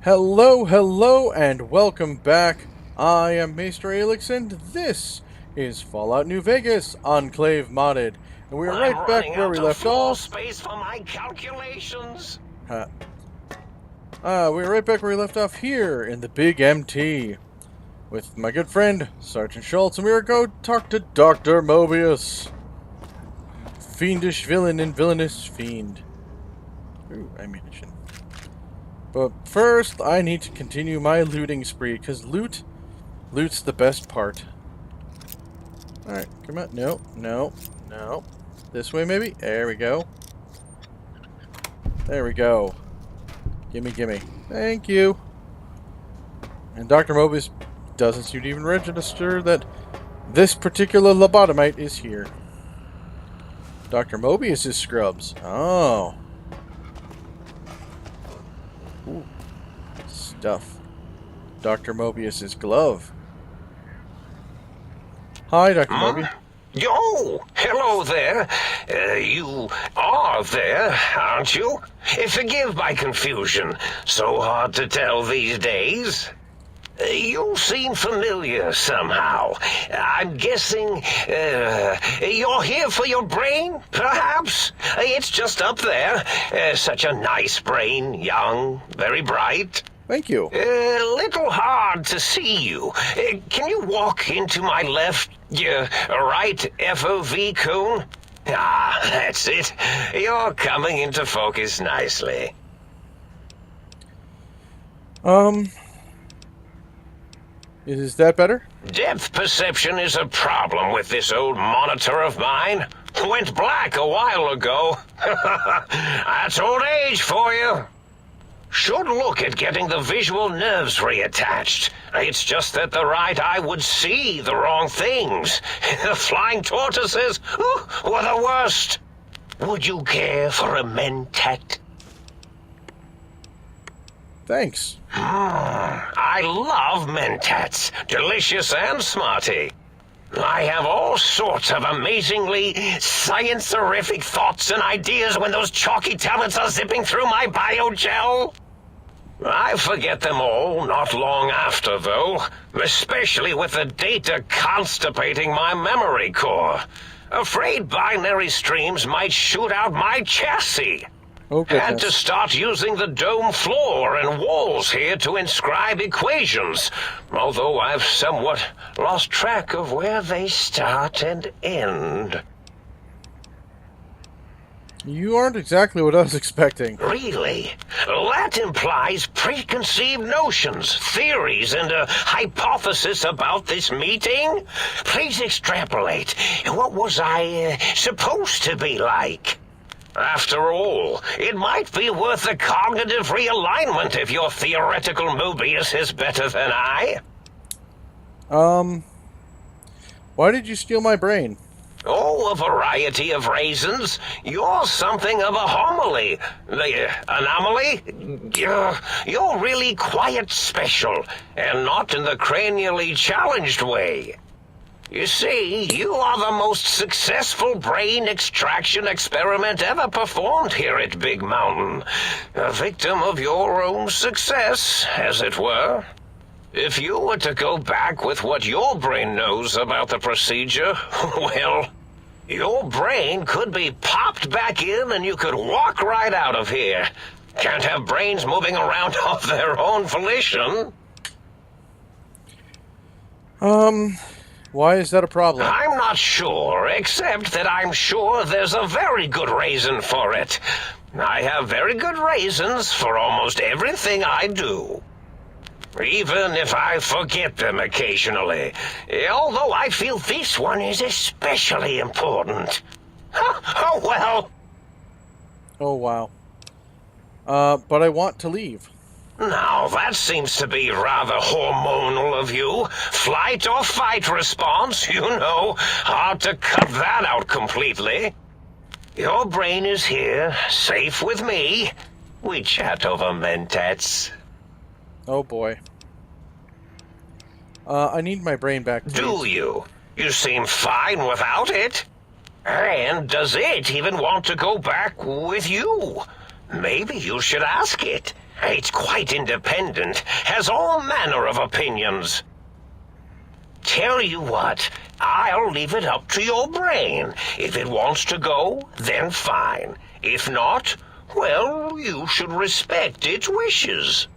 Hello, hello, and welcome back. I am Maester Aelix, and this is Fallout New Vegas Enclave Modded. And we are right back where we left off. Space for my calculations. We are right back where we left off here in the Big MT with my good friend Sergeant Schultz, and we are going to talk to Dr. Mobius, fiendish villain and villainous fiend. Ooh, ammunition. But first, I need to continue my looting spree, because loot's the best part. Alright, come on. No, no, no. This way, maybe? There we go. There we go. Gimme, gimme. Thank you. And Dr. Mobius doesn't seem to even register that this particular lobotomite is here. Dr. Mobius is scrubs. Oh. Ooh. Stuff. Dr. Mobius's glove. Hi, Dr. Mobius. Yo, hello there. You are there, aren't you? Forgive my confusion. So hard to tell these days. You seem familiar somehow. I'm guessing, you're here for your brain, perhaps? It's just up there. Such a nice brain, young, very bright. Thank you. Little hard to see you. Can you walk into my left, right FOV cone? Ah, that's it. You're coming into focus nicely. Is that better? Depth perception is a problem with this old monitor of mine. Went black a while ago. That's old age for you. Should look at getting the visual nerves reattached. It's just that the right eye would see the wrong things. The flying tortoises were the worst. Would you care for a mentat? Thanks. I love mentats. Delicious and smarty. I have all sorts of amazingly science-erific thoughts and ideas when those chalky tablets are zipping through my biogel. I forget them all not long after, though, especially with the data constipating my memory core. Afraid binary streams might shoot out my chassis. Oh, Had to start using the dome floor and walls here to inscribe equations, although I've somewhat lost track of where they start and end. You aren't exactly what I was expecting. Really? That implies preconceived notions, theories, and a hypothesis about this meeting? Please extrapolate. What was I supposed to be like? After all, it might be worth a cognitive realignment if your theoretical Mobius is better than I. Why did you steal my brain? Oh, a variety of reasons. You're something of a homily. Anomaly? You're really quite special, and not in the cranially challenged way. You see, you are the most successful brain extraction experiment ever performed here at Big Mountain. A victim of your own success, as it were. If you were to go back with what your brain knows about the procedure, well, your brain could be popped back in and you could walk right out of here. Can't have brains moving around of their own volition. Why is that a problem? I'm not sure, except that I'm sure there's a very good reason for it. I have very good reasons for almost everything I do. Even if I forget them occasionally. Although I feel this one is especially important. Oh, well. Oh, wow. But I want to leave. Now, that seems to be rather hormonal of you. Flight or fight response, you know. Hard to cut that out completely. Your brain is here, safe with me. We chat over mentats. Oh, boy. I need my brain back, please. Do you? You seem fine without it. And does it even want to go back with you? Maybe you should ask it. It's quite independent, has all manner of opinions. Tell you what, I'll leave it up to your brain. If it wants to go, then fine. If not, well, you should respect its wishes.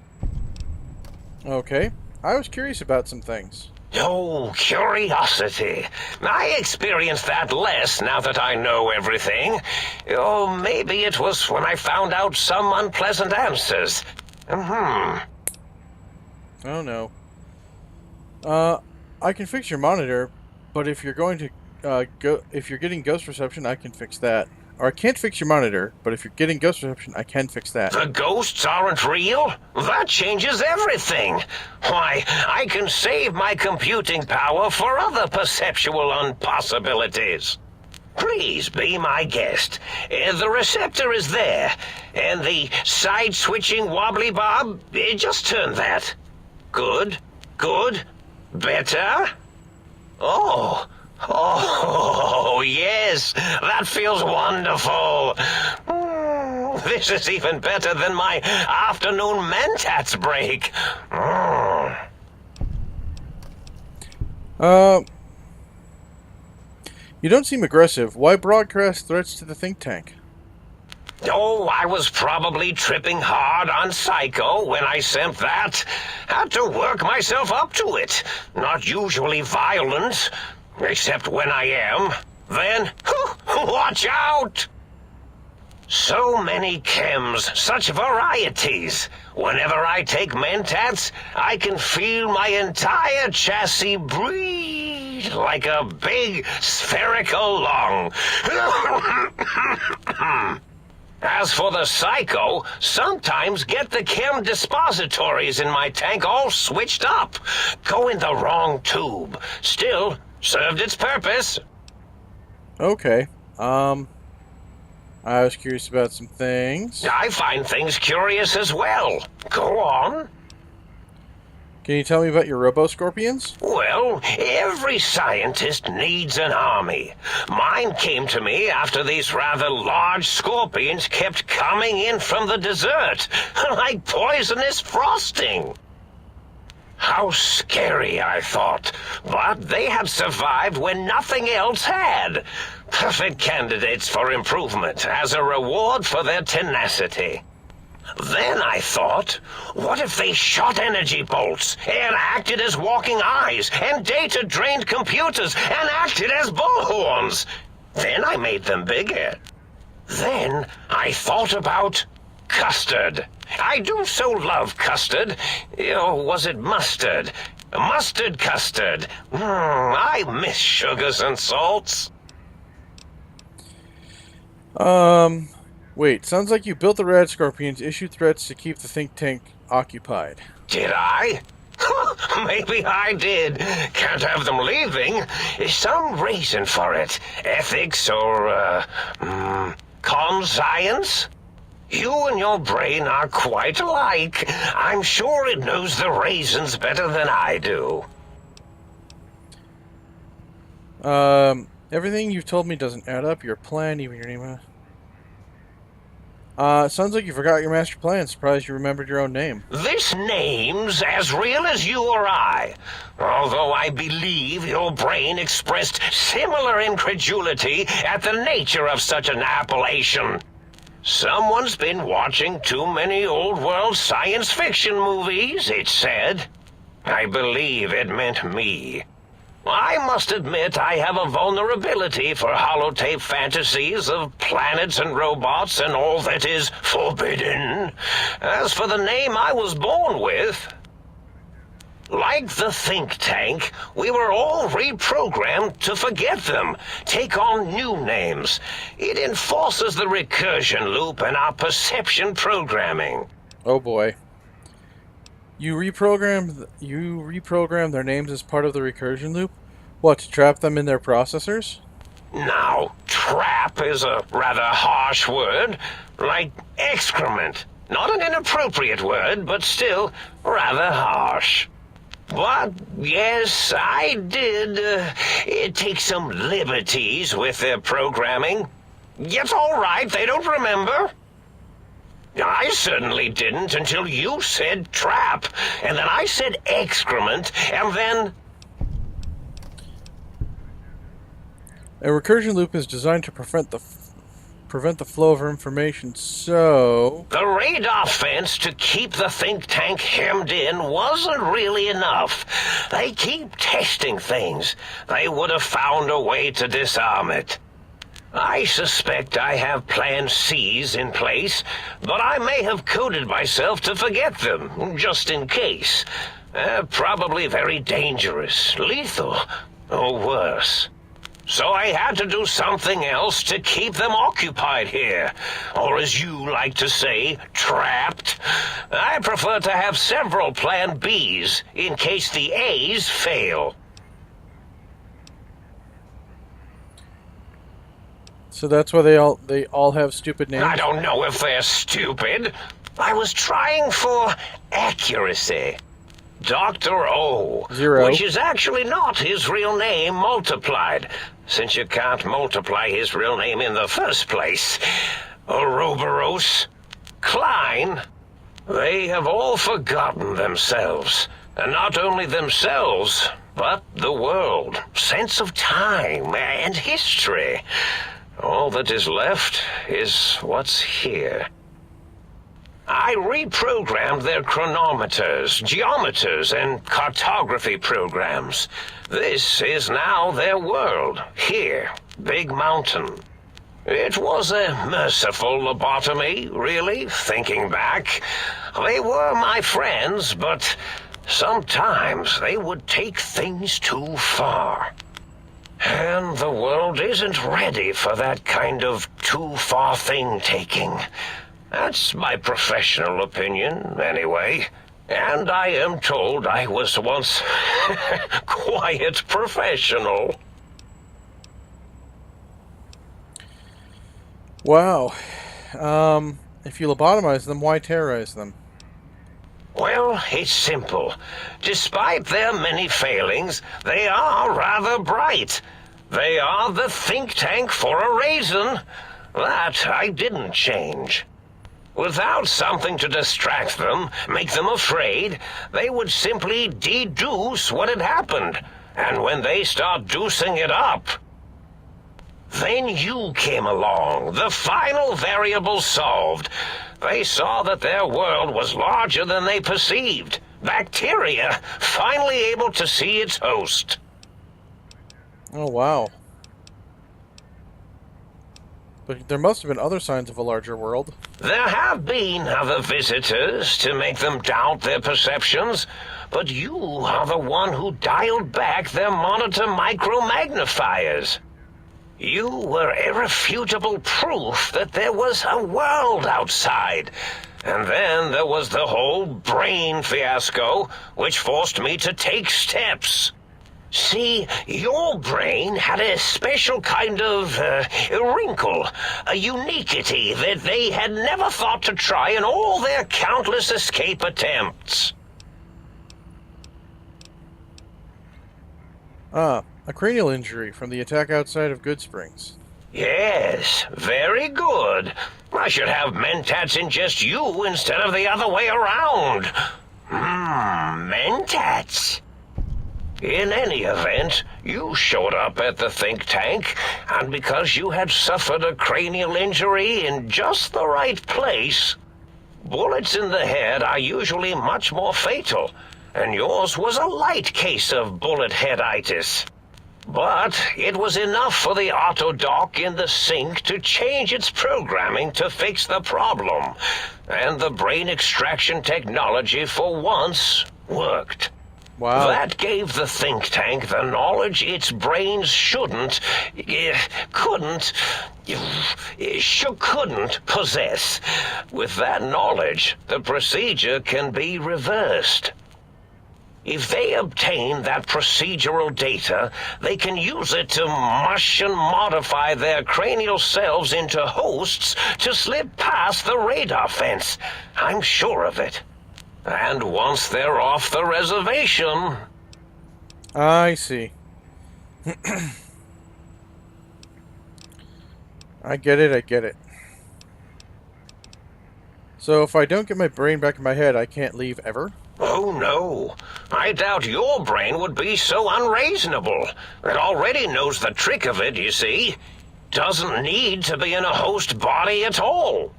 Okay. I was curious about some things. Oh, curiosity. I experience that less now that I know everything. Oh, maybe it was when I found out some unpleasant answers. I don't know. I can fix your monitor, but if you're going to if you're getting ghost reception, I can fix that. Or I can't fix your monitor, but if you're getting ghost reception, I can fix that. The ghosts aren't real? That changes everything. Why, I can save my computing power for other perceptual impossibilities. Please be my guest. The receptor is there, and the side-switching wobbly bob, just turn that. Good, good, better. Oh, yes, that feels wonderful. This is even better than my afternoon Mentats break. You don't seem aggressive. Why broadcast threats to the think tank? Oh, I was probably tripping hard on Psycho when I sent that. Had to work myself up to it. Not usually violent, except when I am. Then, watch out! So many chems, such varieties. Whenever I take Mentats, I can feel my entire chassis breathe like a big spherical lung. As for the Psycho, sometimes get the chem dispositories in my tank all switched up. Go in the wrong tube. Still, served its purpose. Okay. I was curious about some things. I find things curious as well. Go on. Can you tell me about your robo-scorpions? Well, every scientist needs an army. Mine came to me after these rather large scorpions kept coming in from the desert, like poisonous frosting. How scary, I thought, but they had survived when nothing else had. Perfect candidates for improvement as a reward for their tenacity. Then I thought, what if they shot energy bolts and acted as walking eyes and data-drained computers and acted as bullhorns? Then I made them bigger. Then I thought about custard. I do so love custard. Or was it mustard? Mustard custard. I miss sugars and salts. Wait, sounds like you built the rad scorpions, issued threats to keep the think tank occupied. Did I? Maybe I did. Can't have them leaving. Some reason for it. Ethics or, science? You and your brain are quite alike. I'm sure it knows the raisins better than I do. Everything you've told me doesn't add up. Your plan, even your name. Sounds like you forgot your master plan. Surprised you remembered your own name. This name's as real as you or I. Although I believe your brain expressed similar incredulity at the nature of such an appellation. Someone's been watching too many old-world science fiction movies, it said. I believe it meant me. I must admit I have a vulnerability for holotape fantasies of planets and robots and all that is forbidden. As for the name I was born with, like the think tank, we were all reprogrammed to forget them, take on new names. It enforces the recursion loop in our perception programming. Oh boy. You reprogram their names as part of the recursion loop? What, to trap them in their processors? Now, trap is a rather harsh word, like excrement. Not an inappropriate word, but still rather harsh. But, yes, I did take some liberties with their programming. It's all right, they don't remember. I certainly didn't until you said trap, and then I said excrement, and then... A recursion loop is designed to prevent the flow of information, so... The radar fence to keep the think tank hemmed in wasn't really enough. They keep testing things. They would have found a way to disarm it. I suspect I have Plan C's in place, but I may have coded myself to forget them, just in case. Probably very dangerous, lethal, or worse. So I had to do something else to keep them occupied here. Or as you like to say, trapped. I prefer to have several Plan Bs in case the A's fail. So that's why they all have stupid names? I don't know if they're stupid. I was trying for accuracy. Dr. O, Zero. Which is actually not his real name multiplied, since you can't multiply his real name in the first place. Ouroboros, Klein, they have all forgotten themselves. And not only themselves, but the world, sense of time, and history. All that is left is what's here. I reprogrammed their chronometers, geometers, and cartography programs. This is now their world, here, Big Mountain. It was a merciful lobotomy, really, thinking back. They were my friends, but sometimes they would take things too far. And the world isn't ready for that kind of too-far thing-taking. That's my professional opinion, anyway. And I am told I was once quiet professional. Wow. If you lobotomize them, why terrorize them? Well, it's simple. Despite their many failings, they are rather bright. They are the think tank for a reason. That I didn't change. Without something to distract them, make them afraid, they would simply deduce what had happened. And when they start deucing it up, then you came along, the final variable solved. They saw that their world was larger than they perceived. Bacteria, finally able to see its host. Oh, wow. But there must have been other signs of a larger world. There have been other visitors to make them doubt their perceptions, but you are the one who dialed back their monitor micro-magnifiers. You were irrefutable proof that there was a world outside. And then there was the whole brain fiasco, which forced me to take steps. See, your brain had a special kind of wrinkle, a uniquity that they had never thought to try in all their countless escape attempts. Ah, a cranial injury from the attack outside of Goodsprings. Yes, very good. I should have mentats ingest you instead of the other way around. Mentats. In any event, you showed up at the think tank, and because you had suffered a cranial injury in just the right place, bullets in the head are usually much more fatal, and yours was a light case of bullet headitis. But it was enough for the autodock in the sink to change its programming to fix the problem, and the brain extraction technology for once worked. Wow. That gave the think tank the knowledge its brains couldn't possess. With that knowledge, the procedure can be reversed. If they obtain that procedural data, they can use it to mush and modify their cranial selves into hosts to slip past the radar fence. I'm sure of it. And once they're off the reservation... I see. I get it. So if I don't get my brain back in my head, I can't leave ever? Oh, no. I doubt your brain would be so unreasonable. It already knows the trick of it, you see. Doesn't need to be in a host body at all.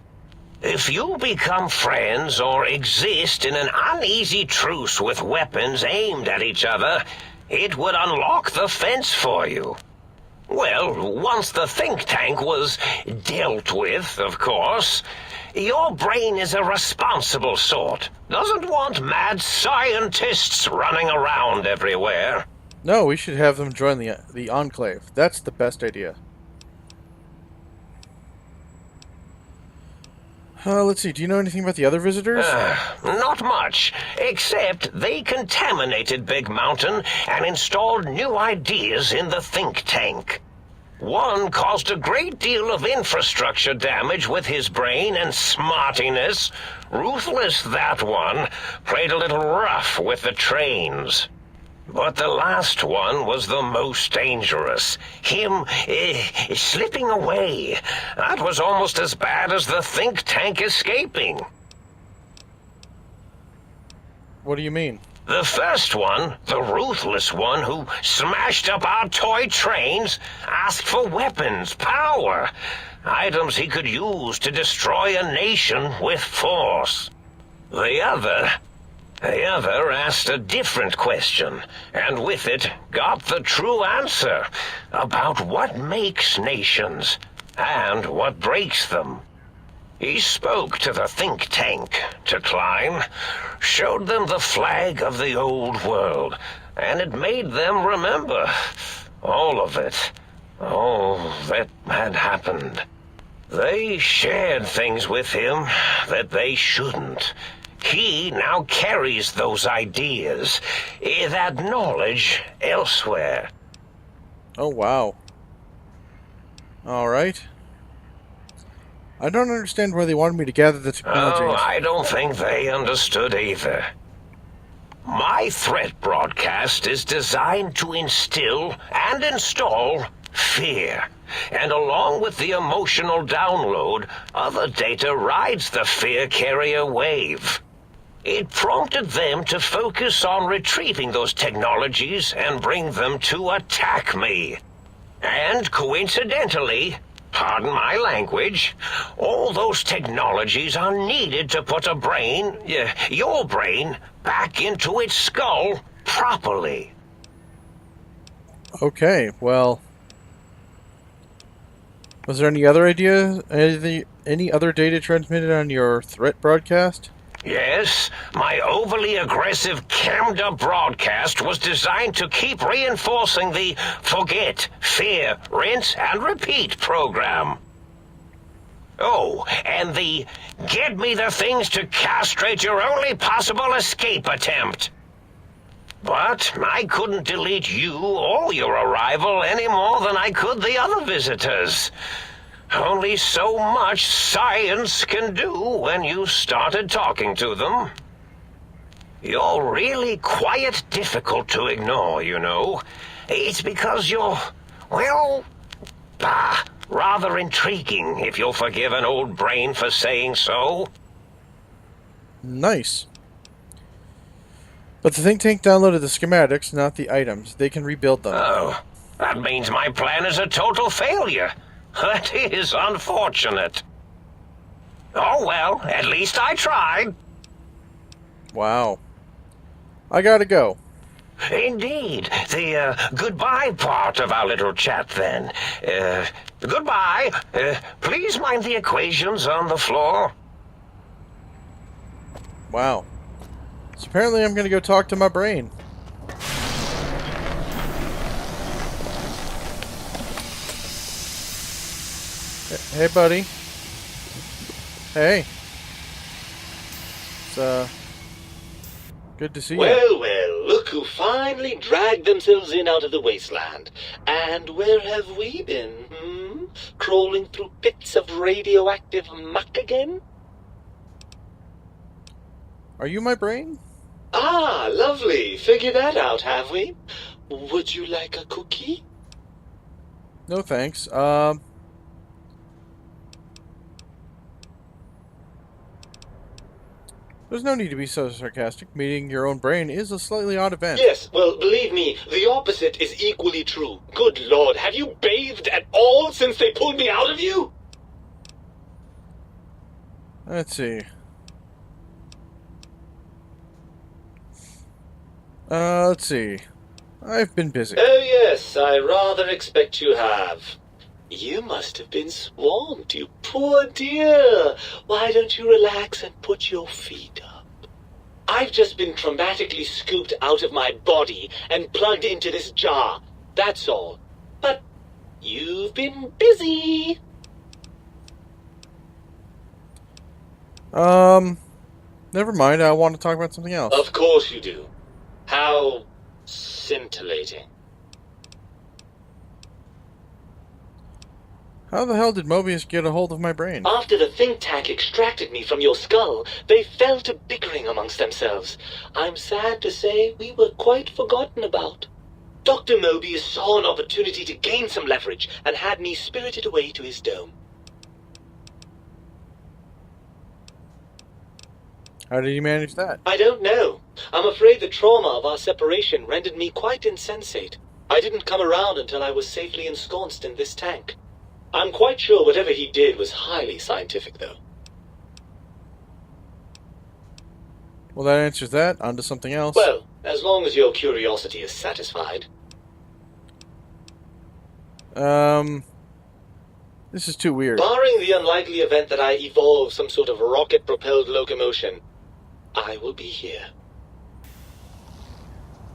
If you become friends or exist in an uneasy truce with weapons aimed at each other, it would unlock the fence for you. Well, once the think tank was dealt with, of course, your brain is a responsible sort. Doesn't want mad scientists running around everywhere. No, we should have them join the Enclave. That's the best idea. Let's see, do you know anything about the other visitors? Not much, except they contaminated Big Mountain and installed new ideas in the think tank. One caused a great deal of infrastructure damage with his brain and smartiness. Ruthless, that one. Played a little rough with the trains. But the last one was the most dangerous. Him, slipping away. That was almost as bad as the think tank escaping. What do you mean? The first one, the ruthless one who smashed up our toy trains, asked for weapons, power, items he could use to destroy a nation with force. The other asked a different question, and with it got the true answer about what makes nations and what breaks them. He spoke to the think tank, to Klein, showed them the flag of the old world, and it made them remember all of it, all that had happened. They shared things with him that they shouldn't. He now carries those ideas, that knowledge elsewhere. Oh, wow. Alright. I don't understand why they wanted me to gather the technology. Oh, I don't think they understood either. My threat broadcast is designed to instill and install fear. And along with the emotional download, other data rides the fear carrier wave. It prompted them to focus on retrieving those technologies and bring them to attack me. And coincidentally, pardon my language, all those technologies are needed to put a brain, your brain, back into its skull properly. Okay, well... Was there any other idea? Any other data transmitted on your threat broadcast? Yes, my overly aggressive cammed-up broadcast was designed to keep reinforcing the forget, fear, rinse, and repeat program. Oh, and the get me the things to castrate your only possible escape attempt. But I couldn't delete you or your arrival any more than I could the other visitors. Only so much science can do when you started talking to them. You're really quite difficult to ignore, you know. It's because you're, well, rather intriguing, if you'll forgive an old brain for saying so. Nice. But the think tank downloaded the schematics, not the items. They can rebuild them. Oh, that means my plan is a total failure. That is unfortunate. Oh well, at least I tried. Wow. I gotta go. Indeed. The goodbye part of our little chat then. Goodbye. Please mind the equations on the floor. Wow. So apparently I'm gonna go talk to my brain. Hey, buddy. Hey. It's, good to see you. Well, well, look who finally dragged themselves in out of the wasteland. And where have we been, Crawling through pits of radioactive muck again? Are you my brain? Ah, lovely. Figured that out, have we? Would you like a cookie? No, thanks. There's no need to be so sarcastic. Meeting your own brain is a slightly odd event. Yes, well, believe me, the opposite is equally true. Good lord, have you bathed at all since they pulled me out of you? Let's see. Let's see. I've been busy. Oh yes, I rather expect you have. You must have been swamped, you poor dear. Why don't you relax and put your feet up? I've just been traumatically scooped out of my body and plugged into this jar. That's all. But you've been busy. Never mind. I want to talk about something else. Of course you do. How scintillating. How the hell did Mobius get a hold of my brain? After the think tank extracted me from your skull, they fell to bickering amongst themselves. I'm sad to say we were quite forgotten about. Dr. Mobius saw an opportunity to gain some leverage and had me spirited away to his dome. How did he manage that? I don't know. I'm afraid the trauma of our separation rendered me quite insensate. I didn't come around until I was safely ensconced in this tank. I'm quite sure whatever he did was highly scientific, though. Well, that answers that. On to something else. Well, as long as your curiosity is satisfied. This is too weird. Barring the unlikely event that I evolve some sort of rocket-propelled locomotion, I will be here.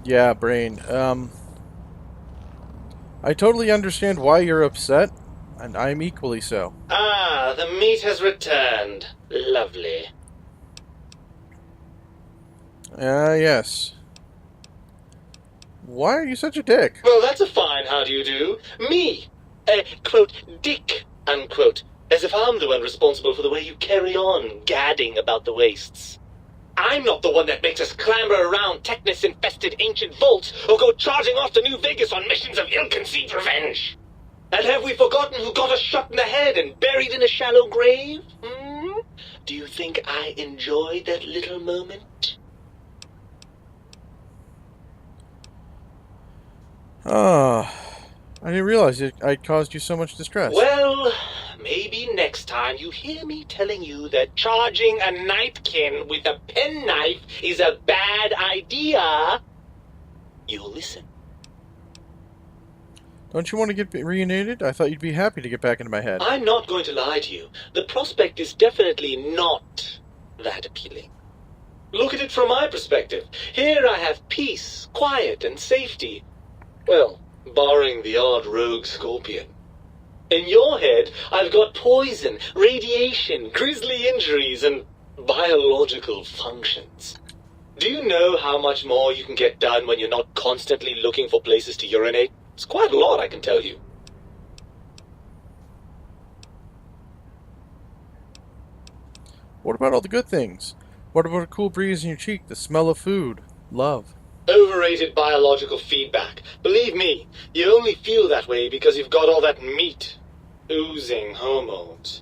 Yeah, brain. I totally understand why you're upset, and I'm equally so. Ah, the meat has returned. Lovely. Yes. Why are you such a dick? Well, that's a fine how do you do. Me, quote, dick, unquote. As if I'm the one responsible for the way you carry on gadding about the wastes. I'm not the one that makes us clamber around Technus-infested ancient vaults or go charging off to New Vegas on missions of ill-conceived revenge. And have we forgotten who got us shot in the head and buried in a shallow grave? Do you think I enjoyed that little moment? I didn't realize I caused you so much distress. Well, maybe next time you hear me telling you that charging a knifekin with a penknife is a bad idea, you'll listen. Don't you want to get reunited? I thought you'd be happy to get back into my head. I'm not going to lie to you. The prospect is definitely not that appealing. Look at it from my perspective. Here I have peace, quiet, and safety. Well, barring the odd rogue scorpion. In your head, I've got poison, radiation, grisly injuries, and biological functions. Do you know how much more you can get done when you're not constantly looking for places to urinate? It's quite a lot, I can tell you. What about all the good things? What about a cool breeze in your cheek, the smell of food, love? Overrated biological feedback. Believe me, you only feel that way because you've got all that meat. Oozing hormones.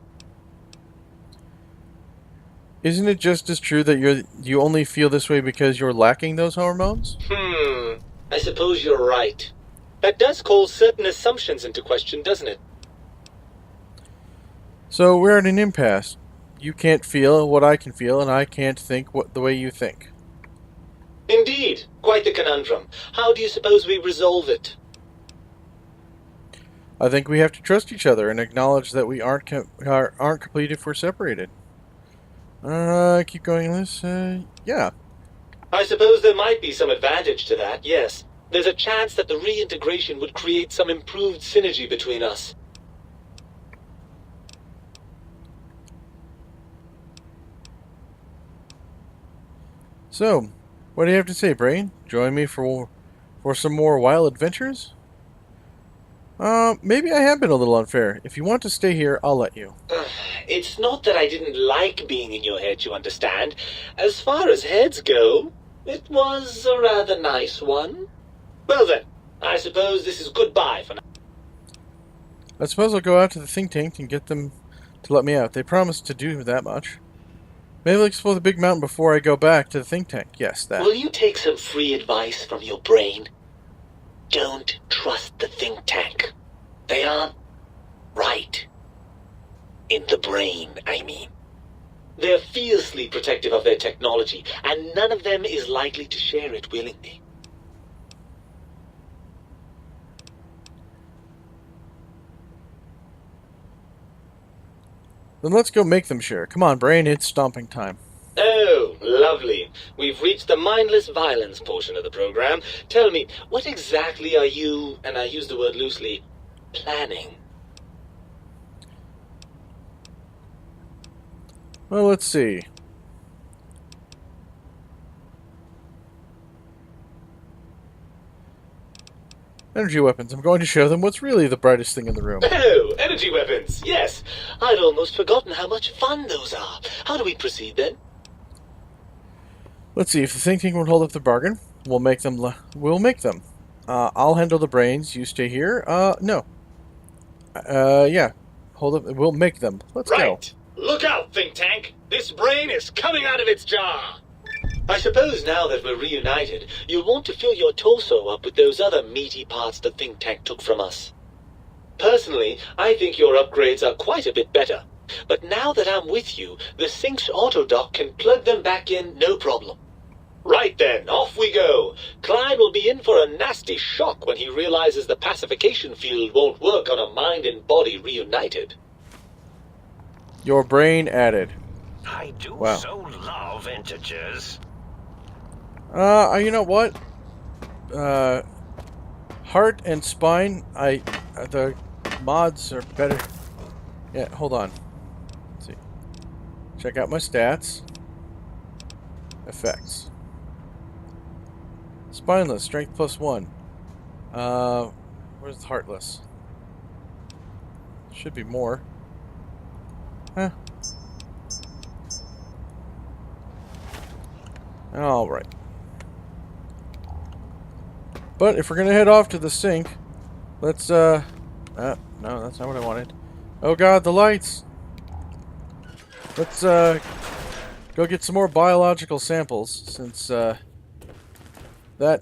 Isn't it just as true that you only feel this way because you're lacking those hormones? I suppose you're right. That does call certain assumptions into question, doesn't it? So we're at an impasse. You can't feel what I can feel, and I can't think the way you think. Indeed. Quite the conundrum. How do you suppose we resolve it? I think we have to trust each other and acknowledge that we aren't complete if we're separated. Keep going this? Yeah. I suppose there might be some advantage to that, yes. There's a chance that the reintegration would create some improved synergy between us. So, what do you have to say, Brain? Join me for some more wild adventures? Maybe I have been a little unfair. If you want to stay here, I'll let you. It's not that I didn't like being in your head, you understand. As far as heads go, it was a rather nice one. Well then, I suppose this is goodbye for now. I suppose I'll go out to the think tank and get them to let me out. They promised to do that much. Maybe I'll explore the big mountain before I go back to the think tank. Yes, that. Will you take some free advice from your brain? Don't trust the think tank. They aren't right. In the brain, I mean. They're fiercely protective of their technology, and none of them is likely to share it willingly. Then let's go make them share. Come on, brain, it's stomping time. Oh, lovely. We've reached the mindless violence portion of the program. Tell me, what exactly are you, and I use the word loosely, planning? Well, let's see. Energy weapons. I'm going to show them what's really the brightest thing in the room. Oh, energy weapons, yes. I'd almost forgotten how much fun those are. How do we proceed then? Let's see. If the think tank won't hold up the bargain, we'll make them. I'll handle the brains. You stay here. No. Yeah. Hold up. We'll make them. Let's go. Right. Look out, think tank. This brain is coming out of its jar. I suppose now that we're reunited, you'll want to fill your torso up with those other meaty parts the think tank took from us. Personally, I think your upgrades are quite a bit better. But now that I'm with you, the Sync's autodock can plug them back in no problem. Right then, off we go. Klein will be in for a nasty shock when he realizes the pacification field won't work on a mind and body reunited. Your brain added. I do Wow. so love integers. You know what? Heart and spine, the mods are better. Yeah, hold on. Let's see. Check out my stats. Effects. Spineless, strength +1. Where's the heartless? Should be more. Huh. Alright. But if we're gonna head off to the sink, let's, no, that's not what I wanted. Oh god, the lights! Let's, go get some more biological samples, since, that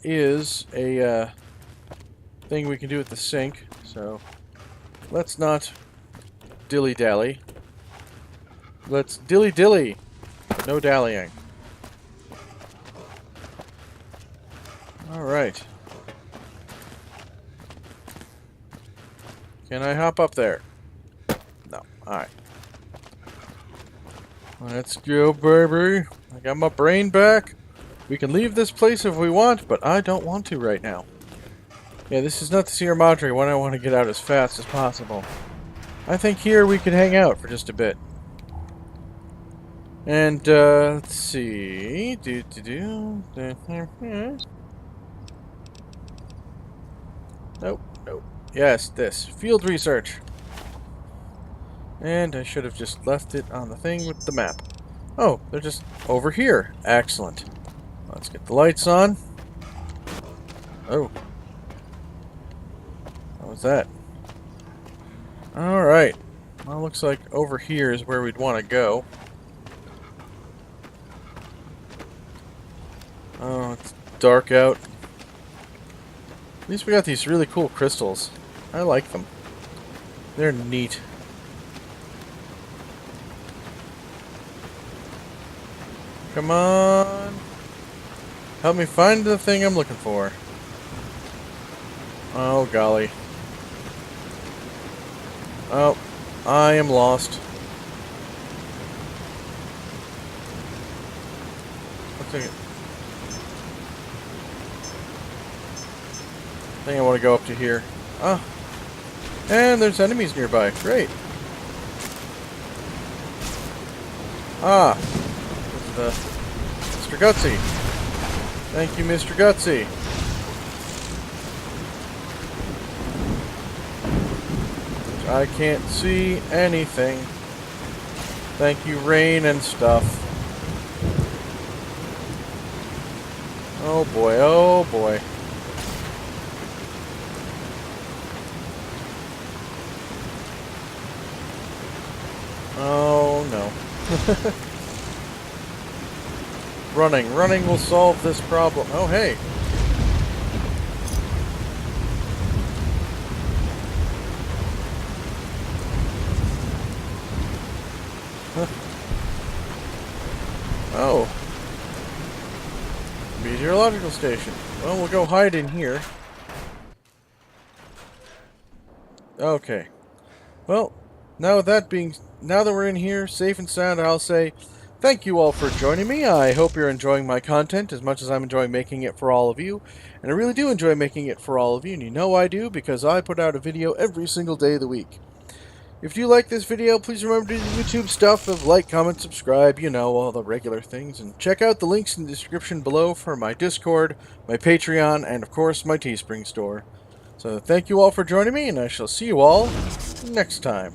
is a, thing we can do at the sink, so let's not dilly-dally. Let's dilly-dilly! No dallying. Alright. Can I hop up there? No. Alright. Let's go, baby. I got my brain back. We can leave this place if we want, but I don't want to right now. Yeah, this is not the Sierra Madre when I want to get out as fast as possible. I think here we could hang out for just a bit. And, let's see. Nope, nope. Yes, this. Field research. And I should have just left it on the thing with the map. Oh, they're just over here. Excellent. Let's get the lights on. Oh. What was that? Alright. Well, looks like over here is where we'd want to go. Oh, it's dark out. At least we got these really cool crystals. I like them. They're neat. Come on. Help me find the thing I'm looking for. Oh, golly. Oh, I am lost. Let's take it. I think I want to go up to here. Ah. And there's enemies nearby. Great. Ah. This is Mr. Gutsy. Thank you, Mr. Gutsy. I can't see anything. Thank you, rain and stuff. Oh boy, oh boy. Oh no. running. Running will solve this problem. Oh, hey. Huh. Oh. Meteorological station. Well, we'll go hide in here. Okay. Well, now that we're in here, safe and sound, I'll say thank you all for joining me. I hope you're enjoying my content as much as I'm enjoying making it for all of you. And I really do enjoy making it for all of you, and you know I do because I put out a video every single day of the week. If you like this video, please remember to do the YouTube stuff of like, comment, subscribe, you know, all the regular things. And check out the links in the description below for my Discord, my Patreon, and of course my Teespring store. So thank you all for joining me, and I shall see you all next time.